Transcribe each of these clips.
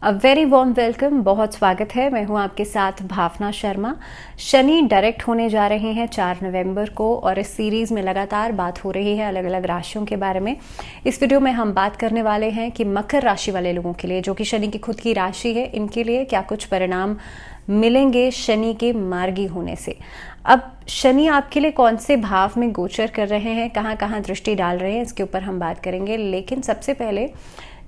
Very warm welcome, बहुत स्वागत है। मैं हूं आपके साथ भावना शर्मा। शनि डायरेक्ट होने जा रहे हैं 4 नवंबर को और इस सीरीज में लगातार बात हो रही है अलग अलग राशियों के बारे में। इस वीडियो में हम बात करने वाले हैं कि मकर राशि वाले लोगों के लिए, जो कि शनि की खुद की राशि है, इनके लिए क्या कुछ परिणाम मिलेंगे शनि के मार्गी होने से। अब शनि आपके लिए कौन से भाव में गोचर कर रहे हैं, कहाँ कहाँ दृष्टि डाल रहे हैं, इसके ऊपर हम बात करेंगे। लेकिन सबसे पहले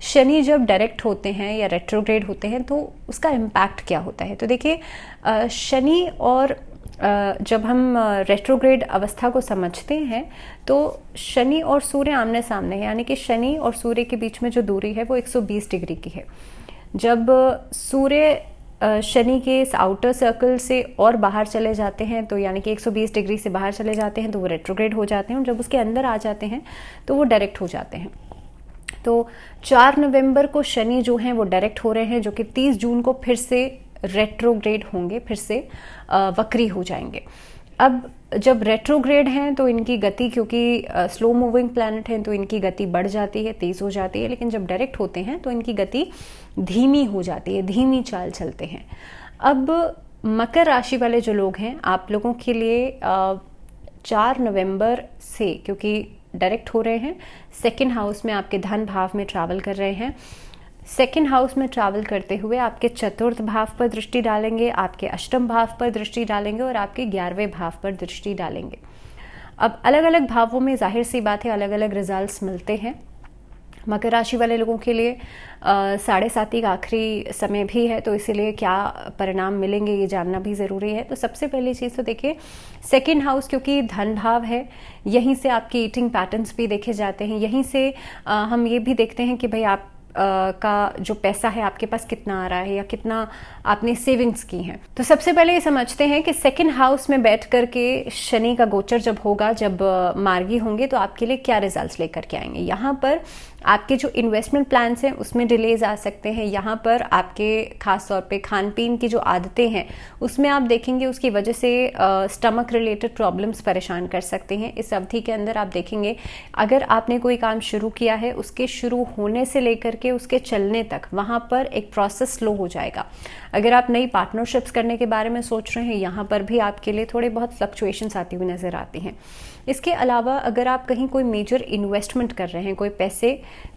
शनि जब डायरेक्ट होते हैं या रेट्रोग्रेड होते हैं तो उसका इम्पैक्ट क्या होता है। तो देखिए, शनि और जब हम रेट्रोग्रेड अवस्था को समझते हैं तो शनि और सूर्य आमने सामने है, यानी कि शनि और सूर्य के बीच में जो दूरी है वो 120 डिग्री की है। जब सूर्य शनि के इस आउटर सर्कल से और बाहर चले जाते हैं, तो यानी कि 120 डिग्री से बाहर चले जाते हैं तो वो रेट्रोग्रेड हो जाते हैं, और जब उसके अंदर आ जाते हैं तो वो डायरेक्ट हो जाते हैं। तो 4 नवंबर को शनि जो हैं वो डायरेक्ट हो रहे हैं, जो कि 30 जून को फिर से रेट्रोग्रेड होंगे, फिर से वक्री हो जाएंगे। अब जब रेट्रोग्रेड हैं तो इनकी गति, क्योंकि स्लो मूविंग प्लैनेट हैं तो इनकी गति बढ़ जाती है, तेज हो जाती है। लेकिन जब डायरेक्ट होते हैं तो इनकी गति धीमी हो जाती है, धीमी चाल चलते हैं। अब मकर राशि वाले जो लोग हैं, आप लोगों के लिए 4 नवंबर से, क्योंकि डायरेक्ट हो रहे हैं, सेकंड हाउस में आपके धन भाव में ट्रैवल कर रहे हैं। सेकंड हाउस में ट्रैवल करते हुए आपके चतुर्थ भाव पर दृष्टि डालेंगे, आपके अष्टम भाव पर दृष्टि डालेंगे और आपके 11वें भाव पर दृष्टि डालेंगे। अब अलग अलग भावों में जाहिर सी बात है अलग अलग रिजल्ट्स मिलते हैं। मकर राशि वाले लोगों के लिए 7.5 का आखिरी समय भी है, तो इसीलिए क्या परिणाम मिलेंगे ये जानना भी ज़रूरी है। तो सबसे पहली चीज़ तो देखिए, सेकंड हाउस क्योंकि धन भाव है, यहीं से आपकी ईटिंग पैटर्न्स भी देखे जाते हैं। यहीं से हम ये भी देखते हैं कि भाई आप का जो पैसा है आपके पास कितना आ रहा है या कितना आपने सेविंग्स की हैं। तो सबसे पहले ये समझते हैं कि सेकंड हाउस में बैठ करके शनि का गोचर जब होगा, जब मार्गी होंगे, तो आपके लिए क्या रिजल्ट्स लेकर के आएंगे। यहाँ पर आपके जो इन्वेस्टमेंट प्लान्स हैं उसमें डिलेज आ सकते हैं। यहाँ पर आपके खास तौर पे खान पीन की जो आदतें हैं उसमें आप देखेंगे उसकी वजह से स्टमक रिलेटेड प्रॉब्लम्स परेशान कर सकते हैं। इस अवधि के अंदर आप देखेंगे अगर आपने कोई काम शुरू किया है, उसके शुरू होने से लेकर के उसके चलने तक वहाँ पर एक प्रोसेस स्लो हो जाएगा। अगर आप नई पार्टनरशिप्स करने के बारे में सोच रहे हैं, यहाँ पर भी आपके लिए थोड़े बहुत फ्लक्चुएशंस आती हुई नजर आती हैं। इसके अलावा अगर आप कहीं कोई मेजर इन्वेस्टमेंट कर रहे हैं, कोई पैसे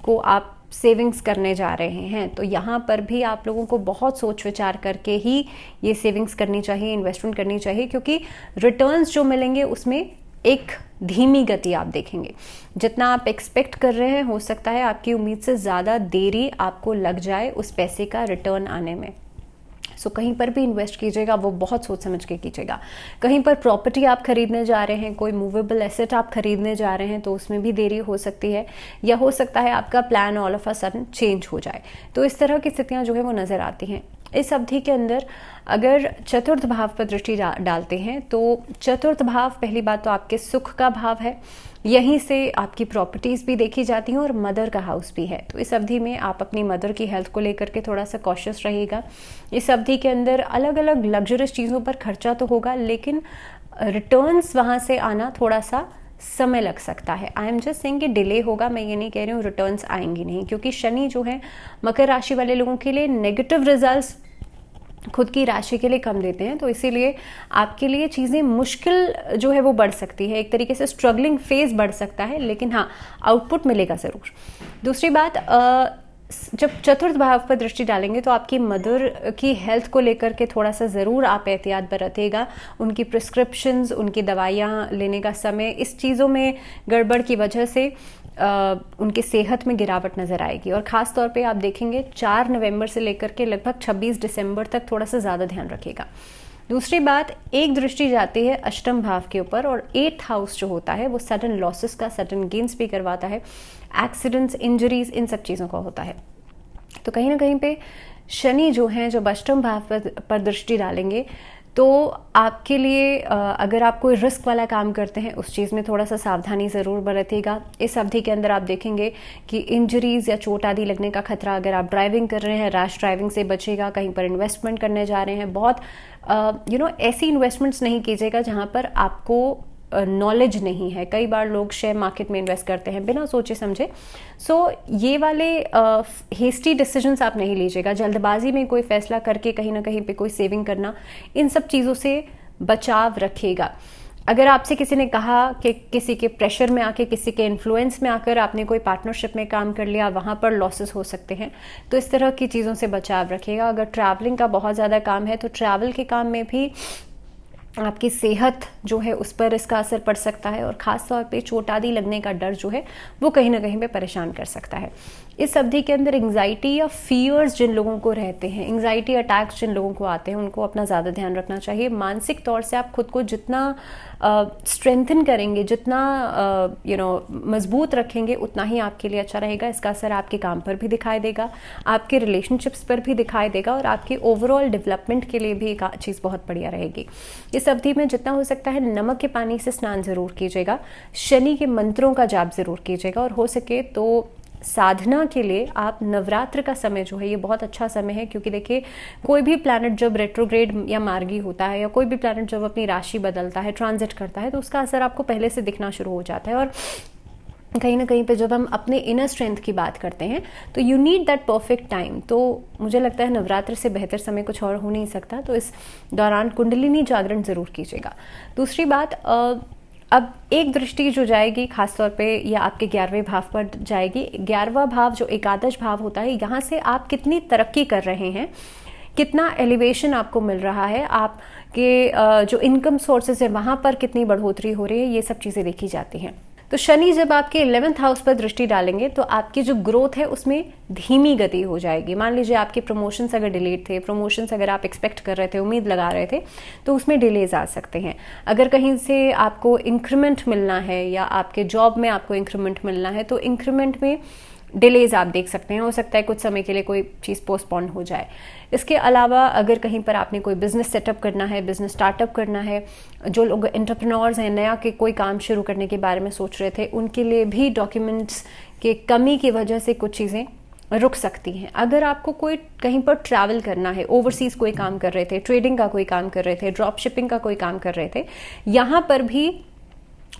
को आप सेविंग्स करने जा रहे हैं, तो यहाँ पर भी आप लोगों को बहुत सोच विचार करके ही ये सेविंग्स करनी चाहिए, इन्वेस्टमेंट करनी चाहिए, क्योंकि रिटर्न्स जो मिलेंगे उसमें एक धीमी गति आप देखेंगे। जितना आप एक्सपेक्ट कर रहे हैं, हो सकता है आपकी उम्मीद से ज़्यादा देरी आपको लग जाए उस पैसे का रिटर्न आने में। सो कहीं पर भी इन्वेस्ट कीजिएगा वो बहुत सोच समझ के कीजिएगा। कहीं पर प्रॉपर्टी आप खरीदने जा रहे हैं, कोई मूवेबल एसेट आप खरीदने जा रहे हैं, तो उसमें भी देरी हो सकती है, या हो सकता है आपका plan all of a sudden change हो जाए। तो इस तरह की स्थितियां जो है वो नजर आती हैं। इस अवधि के अंदर अगर चतुर्थ भाव पर दृष्टि डालते हैं तो चतुर्थ भाव, पहली बात तो आपके सुख का भाव है, यहीं से आपकी प्रॉपर्टीज भी देखी जाती हैं और मदर का हाउस भी है। तो इस अवधि में आप अपनी मदर की हेल्थ को लेकर के थोड़ा सा कॉशियस रहिएगा। इस अवधि के अंदर अलग अलग लग्जरियस चीज़ों पर खर्चा तो होगा, लेकिन रिटर्न्स वहाँ से आना थोड़ा सा समय लग सकता है। आई एम जस्ट सेइंग कि डिले होगा, मैं ये नहीं कह रही हूँ रिटर्न्स आएंगी नहीं, क्योंकि शनि जो है मकर राशि वाले लोगों के लिए नेगेटिव रिजल्ट्स खुद की राशि के लिए कम देते हैं। तो इसीलिए आपके लिए चीज़ें मुश्किल जो है वो बढ़ सकती है, एक तरीके से स्ट्रगलिंग फेज बढ़ सकता है, लेकिन हाँ आउटपुट मिलेगा ज़रूर। दूसरी बात, जब चतुर्थ भाव पर दृष्टि डालेंगे तो आपकी मदर की हेल्थ को लेकर के थोड़ा सा ज़रूर आप एहतियात बरतिएगा। उनकी प्रिस्क्रिप्शंस, उनकी दवाइयाँ लेने का समय, इस चीज़ों में गड़बड़ की वजह से उनकी सेहत में गिरावट नजर आएगी। और ख़ास तौर पे आप देखेंगे 4 नवंबर से लेकर के लगभग 26 दिसंबर तक थोड़ा सा ज़्यादा ध्यान रखिएगा। दूसरी बात, एक दृष्टि जाती है अष्टम भाव के ऊपर, और 8th हाउस जो होता है वो सडन लॉसेस का, सडन गेन्स भी करवाता है, एक्सीडेंट्स, इंजरीज, इन सब चीज़ों का होता है। तो कहीं ना कहीं पे शनि जो हैं जब अष्टम भाव पर दृष्टि डालेंगे तो आपके लिए अगर आप कोई रिस्क वाला काम करते हैं उस चीज़ में थोड़ा सा सावधानी ज़रूर बरतिएगा। इस अवधि के अंदर आप देखेंगे कि इंजरीज या चोट आदि लगने का खतरा, अगर आप ड्राइविंग कर रहे हैं रैश ड्राइविंग से बचेगा। कहीं पर इन्वेस्टमेंट करने जा रहे हैं, बहुत ऐसी इन्वेस्टमेंट्स नहीं कीजिएगा जहाँ पर आपको नॉलेज नहीं है। कई बार लोग शेयर मार्केट में इन्वेस्ट करते हैं बिना सोचे समझे। सो ये वाले हेस्टी डिसीजंस आप नहीं लीजिएगा, जल्दबाजी में कोई फैसला करके कहीं ना कहीं पे कोई सेविंग करना, इन सब चीज़ों से बचाव रखिएगा। अगर आपसे किसी ने कहा कि किसी के प्रेशर में आके, किसी के इन्फ्लुएंस में आकर आपने कोई पार्टनरशिप में काम कर लिया, वहाँ पर लॉसेस हो सकते हैं, तो इस तरह की चीज़ों से बचाव रखिएगा। अगर ट्रैवलिंग का बहुत ज़्यादा काम है तो ट्रैवल के काम में भी आपकी सेहत जो है उस पर इसका असर पड़ सकता है, और ख़ास तौर पे चोट आदि लगने का डर जो है वो कहीं ना कहीं पे परेशान कर सकता है। इस अवधि के अंदर एंग्जाइटी या फियर्स जिन लोगों को रहते हैं, एंग्जाइटी अटैक्स जिन लोगों को आते हैं, उनको अपना ज़्यादा ध्यान रखना चाहिए। मानसिक तौर से आप खुद को जितना स्ट्रेंथन करेंगे, जितना मजबूत रखेंगे, उतना ही आपके लिए अच्छा रहेगा। इसका असर आपके काम पर भी दिखाई देगा, आपके रिलेशनशिप्स पर भी दिखाई देगा, और आपके ओवरऑल डेवलपमेंट के लिए भी एक चीज़ बहुत बढ़िया रहेगी। इस अवधि में जितना हो सकता है नमक के पानी से स्नान जरूर कीजिएगा, शनि के मंत्रों का जाप जरूर कीजिएगा, और हो सके तो साधना के लिए आप नवरात्र का समय जो है ये बहुत अच्छा समय है। क्योंकि देखिए, कोई भी प्लैनेट जब रेट्रोग्रेड या मार्गी होता है, या कोई भी प्लैनेट जब अपनी राशि बदलता है, ट्रांजिट करता है, तो उसका असर आपको पहले से दिखना शुरू हो जाता है। और कहीं ना कहीं पे जब हम अपने इनर स्ट्रेंथ की बात करते हैं तो you need that perfect time. तो मुझे लगता है नवरात्र से बेहतर समय कुछ और हो नहीं सकता। तो इस दौरान कुंडलिनी जागरण जरूर कीजिएगा। दूसरी बात, अब एक दृष्टि जो जाएगी खासतौर पे या आपके 11वें भाव पर जाएगी। 11वां भाव जो एकादश भाव होता है, यहाँ से आप कितनी तरक्की कर रहे हैं, कितना एलिवेशन आपको मिल रहा है, आपके जो इनकम सोर्सेज है वहाँ पर कितनी बढ़ोतरी हो रही है, ये सब चीज़ें देखी जाती हैं। तो शनि जब आपके 11th हाउस पर दृष्टि डालेंगे तो आपकी जो ग्रोथ है उसमें धीमी गति हो जाएगी। मान लीजिए आपके प्रमोशंस अगर डिलेड थे, प्रमोशंस अगर आप एक्सपेक्ट कर रहे थे, उम्मीद लगा रहे थे, तो उसमें डिलेज आ सकते हैं। अगर कहीं से आपको इंक्रीमेंट मिलना है या आपके जॉब में आपको इंक्रीमेंट मिलना है, तो इंक्रीमेंट में डिलेज आप देख सकते हैं। हो सकता है कुछ समय के लिए कोई चीज़ पोस्टपोन हो जाए। इसके अलावा अगर कहीं पर आपने कोई बिजनेस सेटअप करना है, बिजनेस स्टार्टअप करना है, जो लोग एंटरप्रेन्योर्स हैं, नया के कोई काम शुरू करने के बारे में सोच रहे थे, उनके लिए भी डॉक्यूमेंट्स के कमी की वजह से कुछ चीज़ें रुक सकती हैं। अगर आपको कोई कहीं पर ट्रैवल करना है, ओवरसीज कोई काम कर रहे थे, ट्रेडिंग का कोई काम कर रहे थे, ड्रॉप शिपिंग का कोई काम कर रहे थे, यहाँ पर भी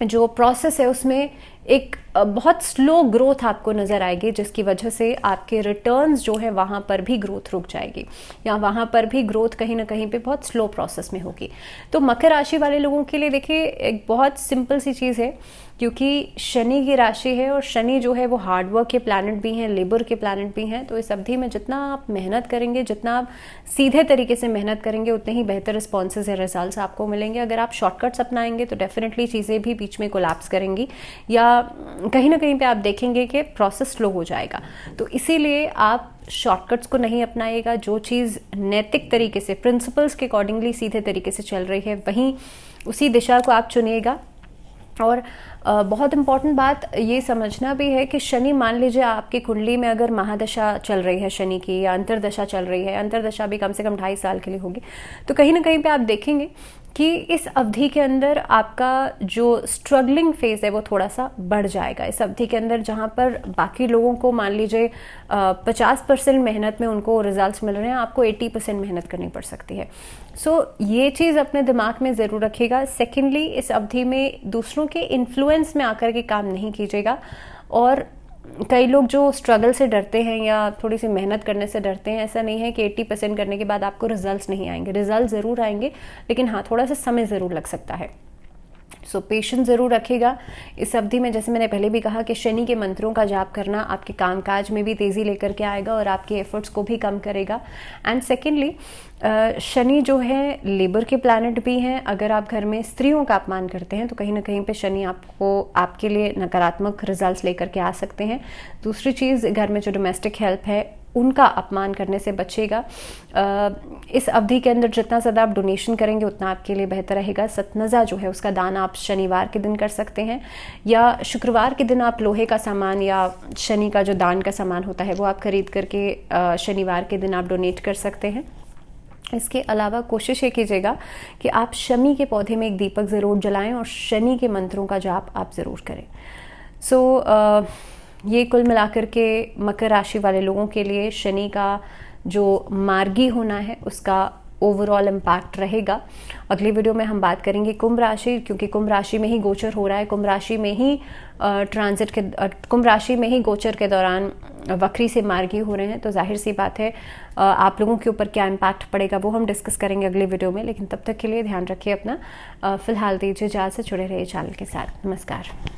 जो प्रोसेस है उसमें एक बहुत स्लो ग्रोथ आपको नजर आएगी, जिसकी वजह से आपके रिटर्न्स जो है वहाँ पर भी ग्रोथ रुक जाएगी, या वहाँ पर भी ग्रोथ कहीं ना कहीं पे बहुत स्लो प्रोसेस में होगी। तो मकर राशि वाले लोगों के लिए देखिए एक बहुत सिंपल सी चीज़ है, क्योंकि शनि की राशि है और शनि जो है वो हार्डवर्क के प्लैनेट भी हैं, लेबर के प्लैनेट भी हैं। तो इस अवधि में जितना आप मेहनत करेंगे, जितना आप सीधे तरीके से मेहनत करेंगे, उतने ही बेहतर रिस्पॉन्सेज या रिजल्ट्स आपको मिलेंगे। अगर आप शॉर्टकट्स अपनाएंगे तो डेफिनेटली चीज़ें भी बीच में कोलैप्स करेंगी, या कहीं ना कहीं पे आप देखेंगे कि प्रोसेस स्लो हो जाएगा। तो इसीलिए आप शॉर्टकट्स को नहीं अपनाइएगा। जो चीज़ नैतिक तरीके से, प्रिंसिपल्स के अकॉर्डिंगली सीधे तरीके से चल रही है, वहीं उसी दिशा को आप चुनिएगा। और बहुत इंपॉर्टेंट बात ये समझना भी है कि शनि, मान लीजिए आपकी कुंडली में अगर महादशा चल रही है शनि की, या अंतरदशा चल रही है, अंतरदशा भी कम से कम 2.5 साल के लिए होगी, तो कहीं ना कहीं पे आप देखेंगे कि इस अवधि के अंदर आपका जो स्ट्रगलिंग फेज है वो थोड़ा सा बढ़ जाएगा। इस अवधि के अंदर जहाँ पर बाकी लोगों को मान लीजिए 50% मेहनत में उनको रिजल्ट्स मिल रहे हैं, आपको 80% मेहनत करनी पड़ सकती है। सो ये चीज़ अपने दिमाग में ज़रूर रखिएगा। सेकेंडली, इस अवधि में दूसरों के इन्फ्लुएंस में आकर के काम नहीं कीजिएगा। और कई लोग जो स्ट्रगल से डरते हैं या थोड़ी सी मेहनत करने से डरते हैं, ऐसा नहीं है कि 80% करने के बाद आपको रिजल्ट्स नहीं आएंगे। रिजल्ट ज़रूर आएंगे, लेकिन हाँ, थोड़ा सा समय ज़रूर लग सकता है। सो पेशेंस ज़रूर रखिएगा इस अवधि में। जैसे मैंने पहले भी कहा कि शनि के मंत्रों का जाप करना आपके कामकाज में भी तेज़ी लेकर के आएगा और आपके एफर्ट्स को भी कम करेगा। एंड सेकेंडली, शनि जो है लेबर के प्लैनेट भी हैं। अगर आप घर में स्त्रियों का अपमान करते हैं तो कहीं ना कहीं पे शनि आपको, आपके लिए नकारात्मक रिजल्ट्स लेकर के आ सकते हैं। दूसरी चीज़, घर में जो डोमेस्टिक हेल्प है उनका अपमान करने से बचेगा। इस अवधि के अंदर जितना ज़्यादा आप डोनेशन करेंगे उतना आपके लिए बेहतर रहेगा। सतनज़ा जो है उसका दान आप शनिवार के दिन कर सकते हैं, या शुक्रवार के दिन आप लोहे का सामान या शनि का जो दान का सामान होता है वो आप खरीद करके शनिवार के दिन आप डोनेट कर सकते हैं। इसके अलावा कोशिश ये कीजिएगा कि आप शमी के पौधे में एक दीपक ज़रूर जलाएं और शनि के मंत्रों का जाप आप ज़रूर करें। सो ये कुल मिलाकर के मकर राशि वाले लोगों के लिए शनि का जो मार्गी होना है उसका ओवरऑल इम्पैक्ट रहेगा। अगली वीडियो में हम बात करेंगे कुंभ राशि, क्योंकि कुंभ राशि में ही गोचर हो रहा है, कुंभ राशि में ही कुंभ राशि में ही गोचर के दौरान वक्री से मार्गी हो रहे हैं, तो जाहिर सी बात है आप लोगों के ऊपर क्या इम्पैक्ट पड़ेगा वो हम डिस्कस करेंगे अगली वीडियो में। लेकिन तब तक के लिए ध्यान रखिए अपना। फिलहाल दीजिए इजाज़त, जुड़े रहिए चैनल के साथ। नमस्कार।